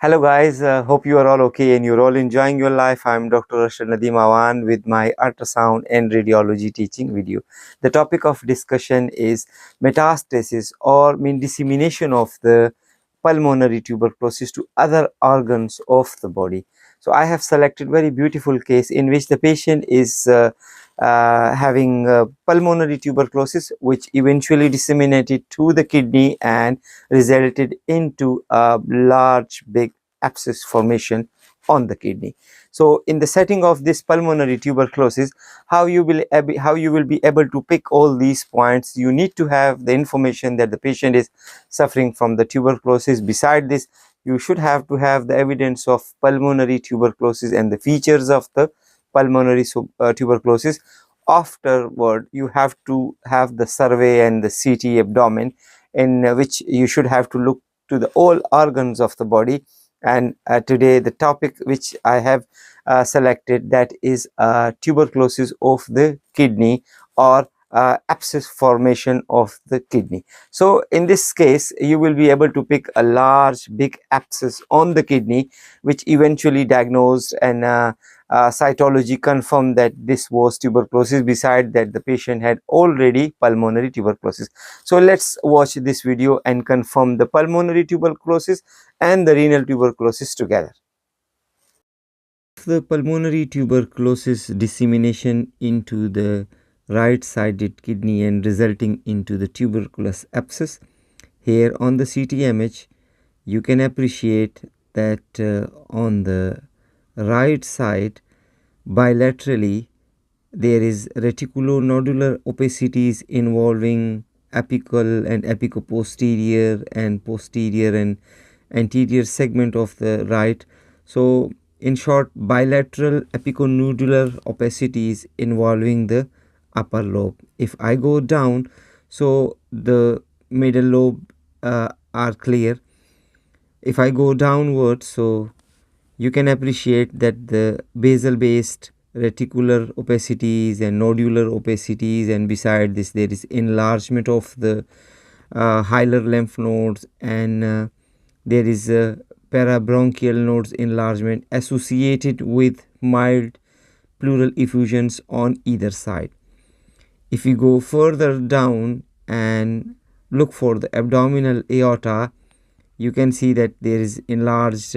Hello guys, hope you are all okay and you're all enjoying your life. I'm Dr. Rashid Nadeem Awan with my ultrasound and radiology teaching video. The topic of discussion is metastasis or dissemination of the pulmonary tuberculosis to other organs of the body. So I have selected very beautiful case in which the patient is having pulmonary tuberculosis, which eventually disseminated to the kidney and resulted into a large big abscess formation on the kidney. So in the setting of this pulmonary tuberculosis, how you will be able to pick all these points, you need to have the information that the patient is suffering from the tuberculosis. Beside this, you should have to have the evidence of pulmonary tuberculosis and the features of the pulmonary tuberculosis. Afterward, you have to have the survey and the CT abdomen, in which you should have to look to the all organs of the body. And today the topic which I have selected, that is tuberculosis of the kidney, or abscess formation of the kidney. So in this case, you will be able to pick a large big abscess on the kidney, which eventually diagnosed and cytology confirmed that this was tuberculosis. Beside that, the patient had already pulmonary tuberculosis. So let's watch this video and confirm the pulmonary tuberculosis and the renal tuberculosis together. The pulmonary tuberculosis dissemination into the right-sided kidney and resulting into the tuberculous abscess. Here on the CT image, you can appreciate that on the right side, bilaterally, there is reticulonodular opacities involving apical and apicoposterior and posterior and anterior segment of the right. So in short, bilateral apiconodular opacities involving the upper lobe. If I go down, so the middle lobe are clear. If I go downward, so you can appreciate that the basal based reticular opacities and nodular opacities, and beside this there is enlargement of the hilar lymph nodes, and there is a parabronchial nodes enlargement associated with mild pleural effusions on either side. If we go further down and look for the abdominal aorta, you can see that there is enlarged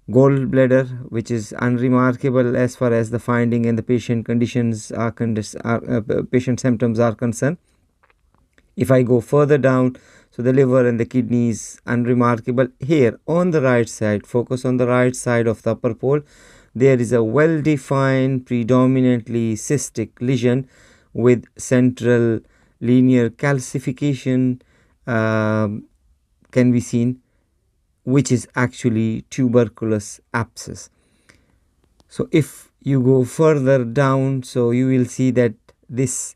gallbladder, which is unremarkable as far as the finding and the patient conditions are patient symptoms are concerned. If I go further down, so the liver and the kidneys unremarkable. Here on the right side, focus on the right side of the upper pole, there is a well defined predominantly cystic lesion with central linear calcification can be seen, which is actually tuberculous abscess. So if you go further down, so you will see that this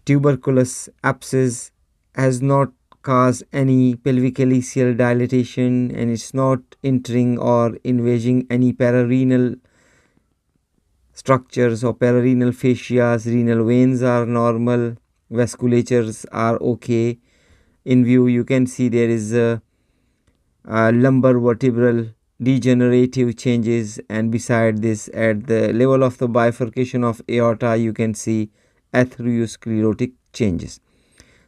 tuberculous abscess has not caused any pelvic calyceal dilatation, and it's not entering or invading any pararenal structures or pararenal fascias. Renal veins are normal, vasculatures are okay. In view, you can see there is a lumbar vertebral degenerative changes, and beside this, at the level of the bifurcation of aorta, you can see atherosclerotic changes.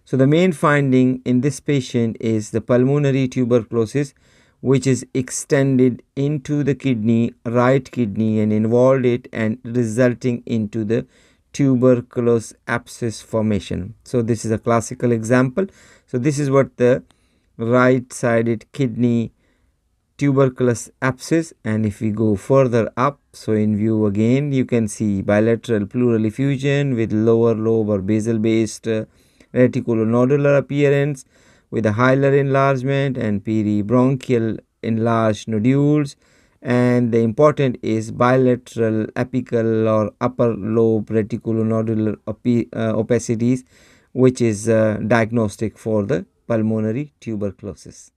So the main finding in this patient is the pulmonary tuberculosis, which is extended into the kidney, right kidney, and involved it and resulting into the tuberculous abscess formation. So this is a classical example. So this is what the right-sided kidney tuberculous abscess. And if we go further up, so in view again, you can see bilateral pleural effusion with lower lobe or basal based reticulonodular appearance with a hilar enlargement and peribronchial enlarged nodules. And the important is bilateral apical or upper lobe reticulonodular opacities, which is diagnostic for the pulmonary tuberculosis.